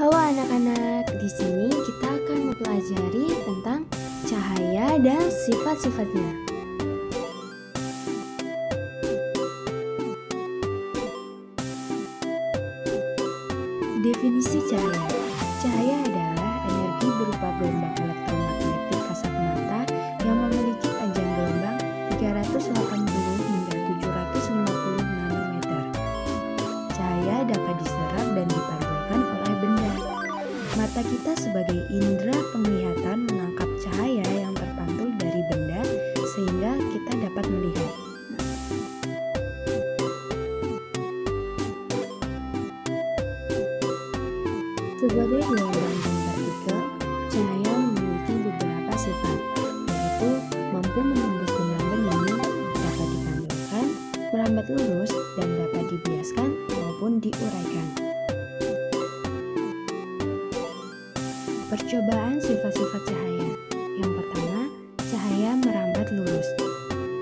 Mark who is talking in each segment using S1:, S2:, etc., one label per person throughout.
S1: Halo anak-anak, di sini kita akan mempelajari tentang cahaya dan sifat-sifatnya. Definisi cahaya. Cahaya adalah energi berupa gelombang elektromagnetik kasat mata yang memiliki panjang gelombang 380 hingga 750 nanometer. Cahaya dapat diserap dan dipantulkan oleh benda. Mata kita sebagai indera penglihatan menangkap cahaya yang terpantul dari benda sehingga kita dapat melihat. Sebagai gelombang dan partikel, cahaya memiliki beberapa sifat, yaitu mampu menembus benda bening, dapat dipantulkan, merambat lurus, dan dapat dibiaskan maupun diuraikan. Percobaan sifat-sifat cahaya. Yang pertama, cahaya merambat lurus.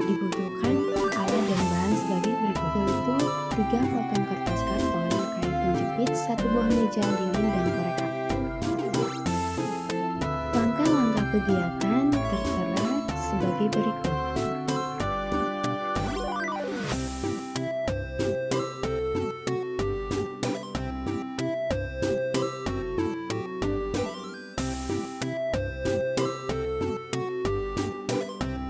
S1: Dibutuhkan alat dan bahan sebagai berikut, yaitu 3 potong kertas karton, kayu penjepit, 1 buah meja lilin, dan korek api. Langkah-langkah kegiatan tertera sebagai berikut.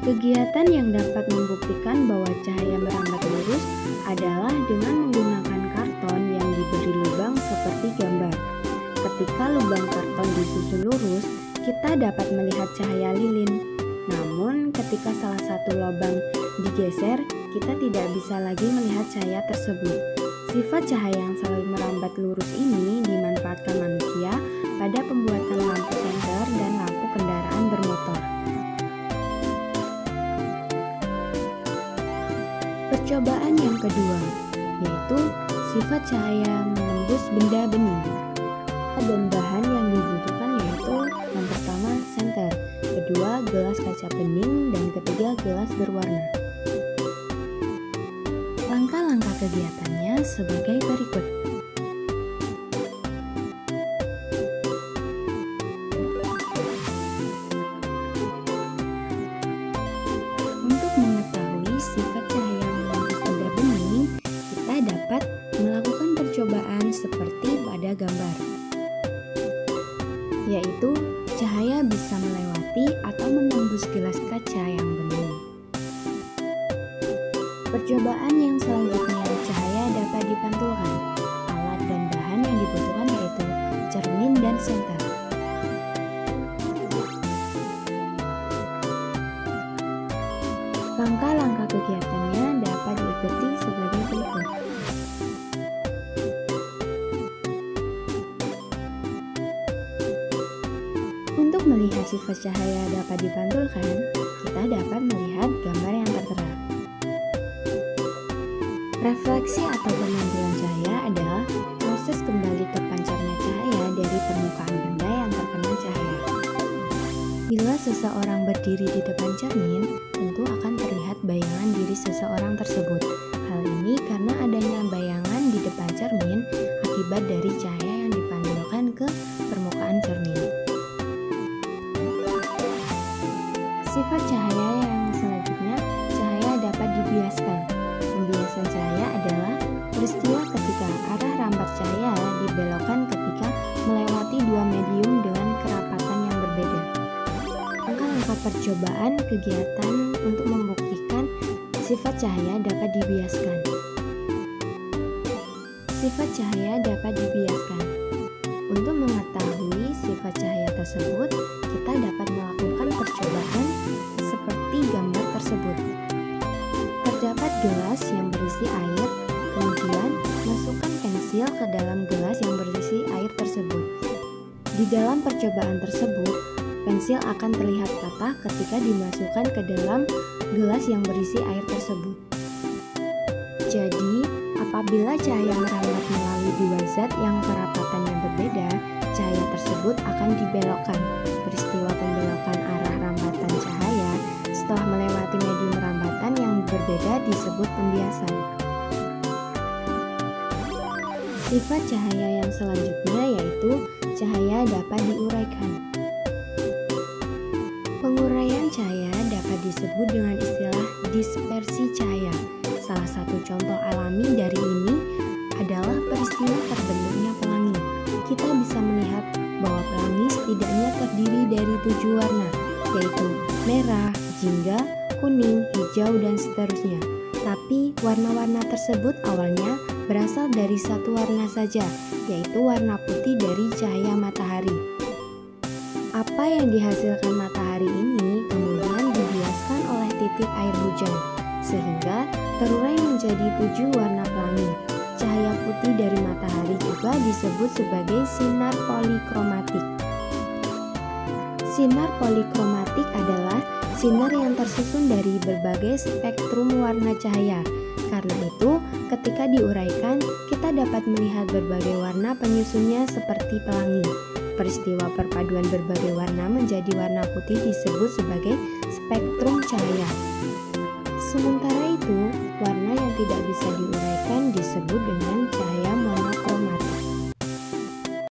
S1: Kegiatan yang dapat membuktikan bahwa cahaya merambat lurus adalah dengan menggunakan karton yang diberi lubang seperti gambar. Ketika lubang karton disusun lurus, kita dapat melihat cahaya lilin. Namun, ketika salah satu lubang digeser, kita tidak bisa lagi melihat cahaya tersebut. Sifat cahaya yang selalu merambat lurus ini dimanfaatkan manusia pada pembuatan lampu senter dan lampu kendaraan bermotor. Percobaan yang kedua, yaitu sifat cahaya menembus benda bening. Dan bahan yang dibutuhkan yaitu yang pertama senter, kedua gelas kaca bening, dan ketiga gelas berwarna. Langkah-langkah kegiatannya sebagai berikut. Untuk mengetahui sifat cahaya menembus benda bening, kita dapat melakukan percobaan seperti pada gambar, yaitu cahaya bisa melewati atau menembus gelas kaca yang bening. Percobaan yang selanjutnya, cahaya dapat dipantulkan. Alat dan bahan yang dibutuhkan yaitu cermin dan senter. Langkah-langkah kegiatannya dapat diikuti sebagai berikut. Untuk melihat sifat cahaya dapat dipantulkan, kita dapat melihat gambar yang tertera. Refleksi atau pemantulan cahaya adalah proses kembali terpancarnya cahaya dari permukaan benda yang terkena cahaya. Bila seseorang berdiri di depan cermin, tentu akan terlihat bayangan diri seseorang tersebut. Hal ini karena adanya bayangan di depan cermin akibat dari cahaya yang dipantulkan ke permukaan cermin. Sifat cahaya yang selanjutnya, cahaya dapat dibiaskan. Pembiasan cahaya adalah peristiwa ketika arah rambat cahaya dibelokkan ketika melewati dua medium dengan kerapatan yang berbeda. Langkah-langkah percobaan kegiatan untuk membuktikan sifat cahaya dapat dibiaskan. Sifat cahaya dapat dibiaskan. Untuk mengetahui sifat cahaya tersebut, kita dapat melakukan percobaan seperti gambar tersebut. Terdapat gelas yang berisi air, kemudian masukkan pensil ke dalam gelas yang berisi air tersebut. Di dalam percobaan tersebut, pensil akan terlihat patah ketika dimasukkan ke dalam gelas yang berisi air tersebut. Jadi, apabila cahaya merambat melalui dua zat yang kerapatannya berbeda, cahaya tersebut akan dibelokkan. Peristiwa pembelokan arah rambatan cahaya setelah melewati medium rambatan yang berbeda disebut pembiasan. Sifat cahaya yang selanjutnya yaitu cahaya dapat diuraikan. Penguraian cahaya dapat disebut dengan istilah dispersi cahaya. Salah satu contoh alami dari ini adalah peristiwa terbentuknya pelangi. Kita bisa melihat bahwa pelangi setidaknya terdiri dari 7 warna, yaitu merah, jingga, kuning, hijau, dan seterusnya. Tapi warna-warna tersebut awalnya berasal dari satu warna saja, yaitu warna putih dari cahaya matahari. Apa yang dihasilkan matahari ini kemudian dibiaskan oleh titik air hujan, sehingga terurai menjadi 7 warna pelangi. Cahaya putih dari matahari juga disebut sebagai sinar polikromatik. Sinar polikromatik adalah sinar yang tersusun dari berbagai spektrum warna cahaya. Karena itu, ketika diuraikan, kita dapat melihat berbagai warna penyusunnya seperti pelangi. Peristiwa perpaduan berbagai warna menjadi warna putih disebut sebagai spektrum cahaya. Sementara itu, warna yang tidak bisa diuraikan disebut dengan cahaya monochromatik.